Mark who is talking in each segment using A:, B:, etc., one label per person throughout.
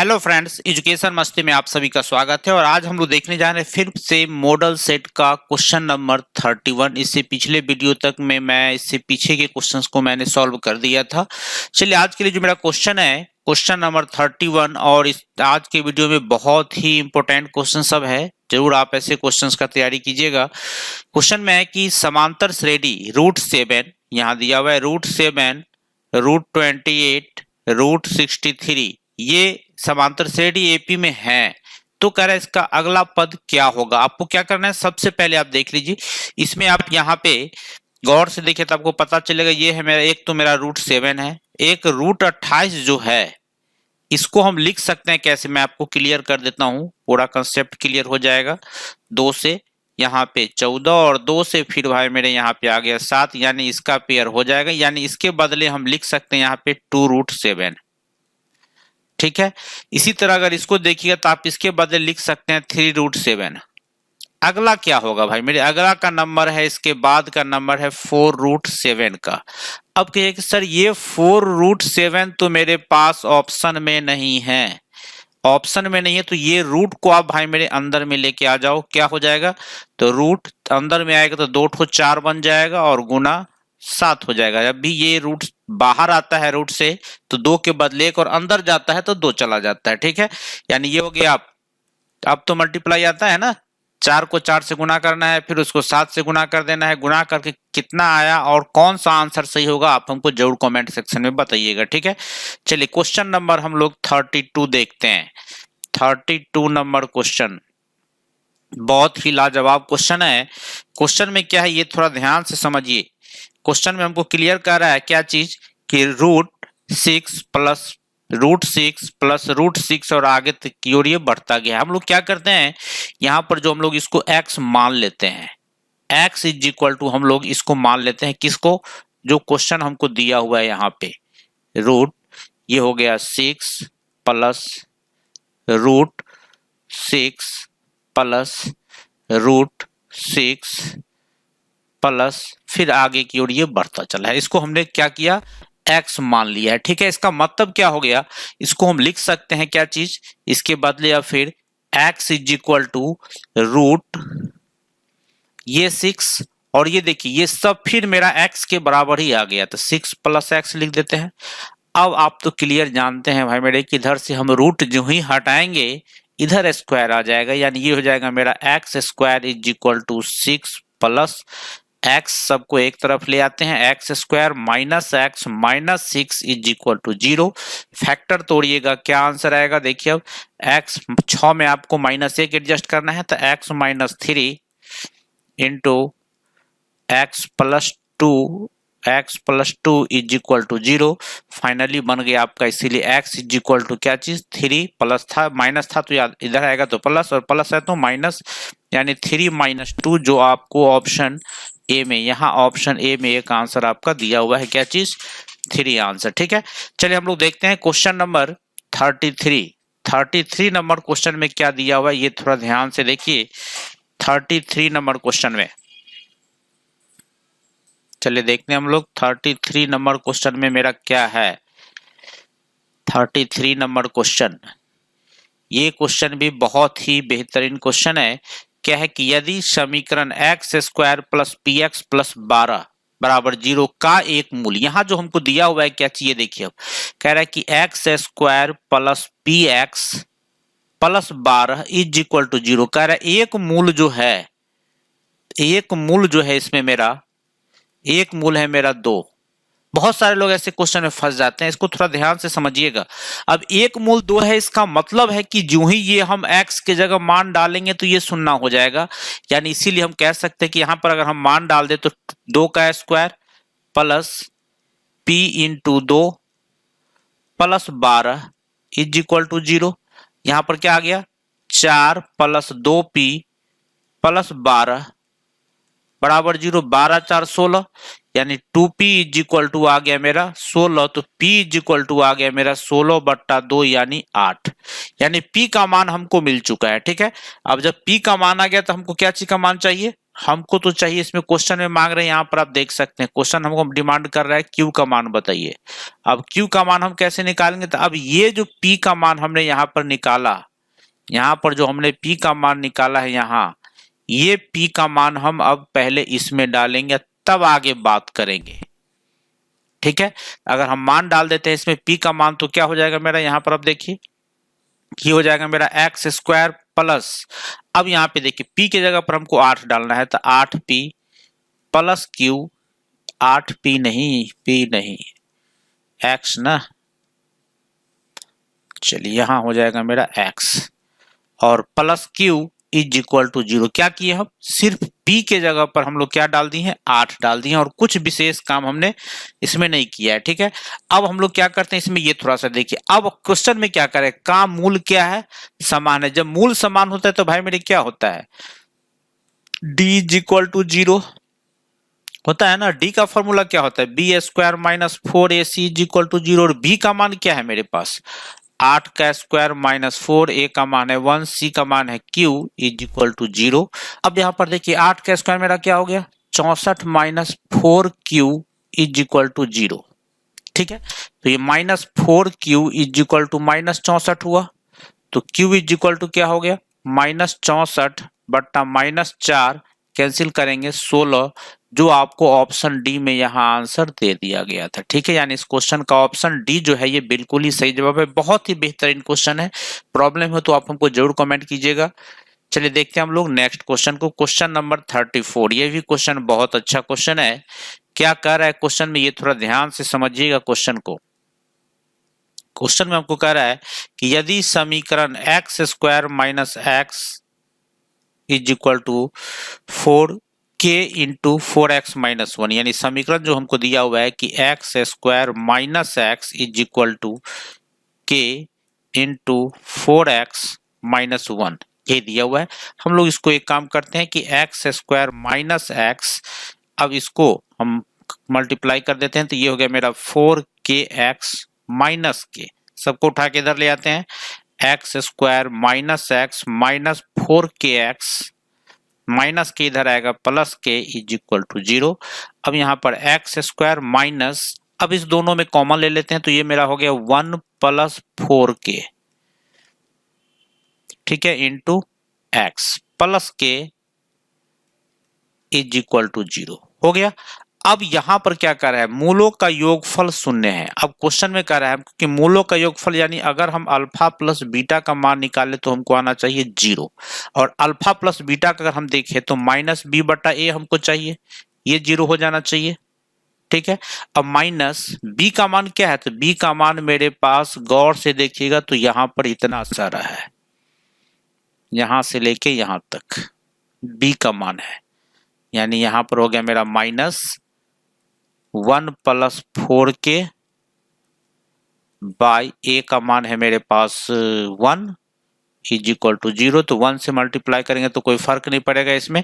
A: Hello friends, education मस्ती में आप सभी का स्वागत है। और आज हम लोग देखने जा रहे हैं फिर से मॉडल सेट का क्वेश्चन नंबर 31। इससे पिछले वीडियो तक में मैं इससे पीछे के क्वेश्चंस को मैंने सॉल्व कर दिया था। चलिए आज के लिए जो मेरा क्वेश्चन है क्वेश्चन नंबर 31, और इस आज के वीडियो में बहुत ही इंपॉर्टेंट क्वेश्चन सब है। जरूर आप ऐसे क्वेश्चंस का तैयारी कीजिएगा। क्वेश्चन में है कि समांतर श्रेणी √7 यहाँ दिया हुआ है, √7, √28, √63 ये समांतर श्रेणी एपी में है। तो कह रहा है इसका अगला पद क्या होगा। आपको क्या करना है, सबसे पहले आप देख लीजिए, इसमें आप यहाँ पे गौर से देखिए तो आपको पता चलेगा। ये है मेरा, एक तो मेरा √7 है, एक √28 जो है इसको हम लिख सकते हैं कैसे, मैं आपको क्लियर कर देता हूं, पूरा कंसेप्ट क्लियर हो जाएगा। 2 से यहाँ पे 14 और 2 से फिर भाई मेरे यहाँ पे आ गया 7, यानी इसका पेयर हो जाएगा। यानी इसके बदले हम लिख सकते हैं यहाँ पे 2√7। ठीक है, इसी तरह अगर इसको देखिएगा तो आप इसके बदले लिख सकते हैं 3√7। अगला क्या होगा भाई मेरे, अगला का नंबर है, इसके बाद का नंबर है 4√7 का। अब कहिए कि सर ये 4√7 तो मेरे पास ऑप्शन में नहीं है, ऑप्शन में नहीं है तो ये रूट को आप भाई मेरे अंदर में लेके आ जाओ। क्या हो जाएगा, तो रूट अंदर में आएगा तो 2 ठो 4 बन जाएगा और गुना 7 हो जाएगा। जब भी ये रूट बाहर आता है रूट से तो 2 के बदले 1 और अंदर जाता है तो 2 चला जाता है। ठीक है, यानी ये हो गया। आप अब तो मल्टीप्लाई आता है ना, 4 को 4 से गुना करना है, फिर उसको 7 से गुना कर देना है। गुना करके कितना आया और कौन सा आंसर सही होगा आप हमको जरूर कमेंट सेक्शन में बताइएगा। ठीक है, चलिए क्वेश्चन नंबर हम लोग 32 देखते हैं। 32 नंबर क्वेश्चन बहुत ही लाजवाब क्वेश्चन है। क्वेश्चन में क्या है ये थोड़ा ध्यान से समझिए। क्वेश्चन में हमको क्लियर कर रहा है क्या चीज कि √6 प्लस √6 और आगे तक की ओर ये बढ़ता गया। हम लोग क्या करते हैं, यहाँ पर जो हम लोग इसको x मान लेते हैं, x इज इक्वल टू हम लोग इसको मान लेते हैं किसको, जो क्वेश्चन हमको दिया हुआ है यहाँ पे रूट, ये हो गया 6 प्लस √6 प्लस √6 प्लस फिर आगे की ओर ये बढ़ता चला है। इसको हमने क्या किया, x मान लिया है। ठीक है, इसका मतलब क्या हो गया, इसको हम लिख सकते हैं क्या चीज इसके बदले, या फिर x is equal to root ये 6 और ये देखिए ये सब फिर मेरा x के बराबर ही आ गया, तो 6 प्लस x लिख देते हैं। अब आप तो क्लियर जानते हैं भाई मेरे कि इधर से हम रूट जो ही हटाएंगे इधर स्क्वायर आ जाएगा, यानी ये हो जाएगा मेरा x² is equal to 6 plus x, सबको एक तरफ ले आते हैं, x² minus x minus 6 is equal to 0। Factor तोड़िएगा क्या आंसर आएगा, देखिए अब x 6 में आपको -1 एडजस्ट करना है तो x minus 3 into x plus 2 is equal to 0 finally बन गया आपका। इसीलिए x इज इक्वल टू क्या चीज 3 प्लस था, माइनस था तो इधर आएगा तो प्लस, और प्लस है तो माइनस, यानी 3 माइनस 2 जो आपको ऑप्शन ए में, यहाँ ऑप्शन ए में एक आंसर आपका दिया हुआ है क्या चीज 3 आंसर। ठीक है, चलिए हम लोग देखते हैं क्वेश्चन नंबर 33 नंबर क्वेश्चन में क्या दिया हुआ है ये थोड़ा ध्यान से देखिए। 33 नंबर क्वेश्चन में चलिए देखते हैं हम लोग 33 नंबर क्वेश्चन में मेरा क्या है। 33 नंबर क्वेश्चन, ये क्वेश्चन भी बहुत ही बेहतरीन क्वेश्चन है। क्या है कि यदि समीकरण x² प्लस px प्लस 12 बराबर 0 का एक मूल, यहाँ जो हमको दिया हुआ है क्या चाहिए देखिए, अब कह रहा है कि x² plus px plus 12 is equal to 0। कह रहा है एक मूल जो है, एक मूल जो है इसमें मेरा, एक मूल है मेरा 2। बहुत सारे लोग ऐसे क्वेश्चन में फंस जाते हैं, इसको थोड़ा ध्यान से समझिएगा। अब एक मूल 2 है, इसका मतलब है कि जो ही ये हम x के जगह मान डालेंगे तो ये शून्य हो जाएगा, यानी इसीलिए हम कह सकते हैं कि यहाँ पर अगर हम मान डाल दे तो 2 का square plus p into 2 plus 12 is equal to 0। यहाँ पर क्या आ गया 4 प्लस 2p प्लस 12 बराबर 0, 12 4 16, यानी 2p इज इक्वल टू आ गया मेरा 16, तो p इज इक्वल टू आ गया मेरा 16/2 यानी 8, यानी p का मान हमको मिल चुका है। ठीक है, अब जब p का मान आ गया तो हमको क्या चीज का मान चाहिए, हमको तो चाहिए, इसमें क्वेश्चन में मांग रहे हैं, यहाँ पर आप देख सकते हैं क्वेश्चन हमको डिमांड कर रहा है Q का मान बताइए। अब Q का मान हम कैसे निकालेंगे, तो अब ये जो P का मान हमने यहाँ पर निकाला, यहाँ पर जो हमने P का मान निकाला है, यहाँ ये P का मान हम अब पहले इसमें डालेंगे तब आगे बात करेंगे, ठीक है। अगर हम मान डाल देते हैं इसमें P का मान, तो क्या हो जाएगा मेरा, यहाँ पर अब देखिए ये हो जाएगा मेरा एक्स स्क्वायर प्लस, अब यहाँ पे देखिए P की जगह पर हमको 8 डालना है, तो 8P प्लस Q, 8P नहीं, P नहीं, X ना, चलिए यहाँ हो जाएगा मेरा X और plus Q is equal to 0। क्या किए हम, सिर्फ P के जगह पर हम लोग क्या डाल दिए हैं, 8 डाल दिए हैं, और कुछ विशेष काम हमने इसमें नहीं किया है, ठीक है। अब हम लोग क्या करते हैं इसमें, ये थोड़ा सा देखिए, अब क्वेश्चन में क्या करें, का मूल क्या है, समान है। जब मूल समान होता है तो भाई मेरे क्या होता है, D इज इक्वल टू 0 होता है ना। D का फॉर्मूला क्या होता है, B square minus 4AC is equal to 0, और B का मान क्या है मेरे पास, 8 का स्क्वायर माइनस 4, A का मान है 1, C का मान है Q इज इक्वल टू 0। अब यहाँ पर देखिए 8 का स्क्वायर मेरा क्या हो गया, 64 minus 4Q is equal to 0, ठीक है। तो ये minus 4Q is equal to minus 64 हुआ, तो Q इज इक्वल टू क्या हो गया, माइनस 64 बट्टा माइनस 4, कैंसिल करेंगे 16, जो आपको ऑप्शन डी में यहाँ आंसर दे दिया गया था, ठीक है। यानी इस क्वेश्चन का ऑप्शन डी जो है ये बिल्कुल ही सही जवाब है, बहुत ही बेहतरीन क्वेश्चन है। प्रॉब्लम हो तो आप हमको जरूर कमेंट कीजिएगा। चलिए देखते हैं हम लोग नेक्स्ट क्वेश्चन को, क्वेश्चन नंबर 34। ये भी क्वेश्चन बहुत अच्छा क्वेश्चन है। क्या कह रहा है क्वेश्चन में, ये थोड़ा ध्यान से समझिएगा क्वेश्चन को। क्वेश्चन में हमको कह रहा है कि यदि समीकरण x square minus x is equal to 4k into 4x minus 1, यानी समीकरण जो हमको दिया हुआ है कि x square minus x is equal to k into 4x minus 1, ये दिया हुआ है। हम लोग इसको एक काम करते हैं कि एक्स स्क्वायर माइनस एक्स, अब इसको हम मल्टीप्लाई कर देते हैं, तो ये हो गया मेरा 4kx माइनस के, सबको उठा के इधर ले आते हैं, x square minus x minus 4kx minus के इधर आएगा प्लस के इज इक्वल टू 0। अब यहाँ पर एक्स स्क्वायर माइनस, अब इस दोनों में कॉमन ले लेते हैं, तो ये मेरा हो गया 1 प्लस 4k, ठीक है, इंटू एक्स प्लस के इज इक्वल टू 0 हो गया। अब यहां पर क्या कर रहा है, मूलों का योगफल शून्य है। अब क्वेश्चन में कह रहा है कि मूलों का योगफल, यानी अगर हम अल्फा प्लस बीटा का मान निकाले तो हमको आना चाहिए 0, और अल्फा प्लस बीटा का अगर हम देखें तो माइनस बी बटा ए हमको चाहिए, ये 0 हो जाना चाहिए, ठीक है। अब माइनस बी का मान क्या है, तो बी का मान मेरे पास गौर से देखिएगा तो यहां पर इतना सारा है, यहां से लेके यहां तक बी का मान है, यानी यहां पर हो गया मेरा माइनस 1 प्लस 4k बाई ए का मान है मेरे पास 1 इज इक्वल टू 0, तो 1 से मल्टीप्लाई करेंगे तो कोई फर्क नहीं पड़ेगा इसमें,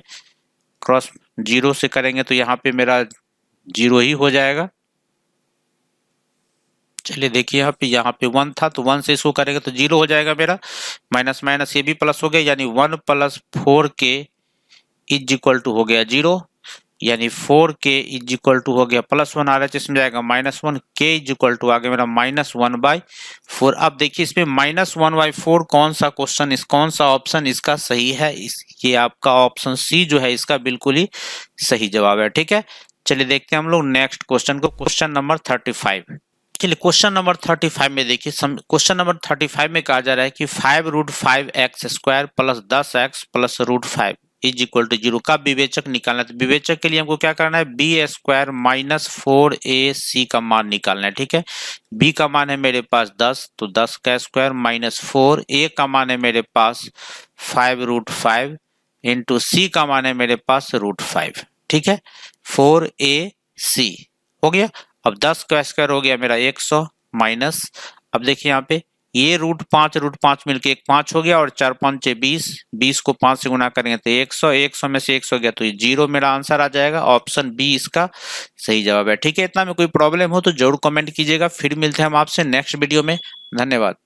A: क्रॉस 0 से करेंगे तो यहाँ पे मेरा 0 ही हो जाएगा। चलिए देखिए यहाँ पे 1 था, तो 1 से इसको करेंगे तो 0 हो जाएगा मेरा, माइनस माइनस ये भी प्लस हो गया, यानी 1 plus 4k is equal to हो गया 0, यानी 4k इज इक्वल टू हो गया प्लस 1 आ रहा है, इसमें जाएगा minus 1, k is equal to आ गया मेरा माइनस 1/4। अब देखिए इसमें माइनस 1/4 कौन सा क्वेश्चन, कौन सा ऑप्शन इसका सही है, ये आपका ऑप्शन सी जो है इसका बिल्कुल ही सही जवाब है, ठीक है। चलिए देखते हैं हम लोग नेक्स्ट क्वेश्चन को, क्वेश्चन नंबर 35। चलिए क्वेश्चन नंबर 35 में देखिए, क्वेश्चन नंबर 35 में कहा जा रहा है कि 5√5x square plus 10x plus √5 is equal to 0 का विवेचक निकालना है। तो विवेचक के लिए हमको क्या करना है, बी स्क्वायर माइनस 4ac का मान निकालना है, ठीक है। b का मान है मेरे पास 10, तो 10 का स्क्वायर माइनस 4, a का मान है मेरे पास 5√5 इंटू c का मान है मेरे पास √5, ठीक है, 4ac हो गया। अब 10 का स्क्वायर हो गया मेरा 100 माइनस, अब देखिए यहाँ पे ये √5 मिलके 5 हो गया, और 4 5 20, 20 को 5 से गुना करेंगे तो 100, 100 में से 100 गया तो ये 0 मेरा आंसर आ जाएगा, ऑप्शन बी इसका सही जवाब है, ठीक है। इतना में कोई प्रॉब्लम हो तो जरूर कमेंट कीजिएगा। फिर मिलते हैं हम आपसे नेक्स्ट वीडियो में, धन्यवाद।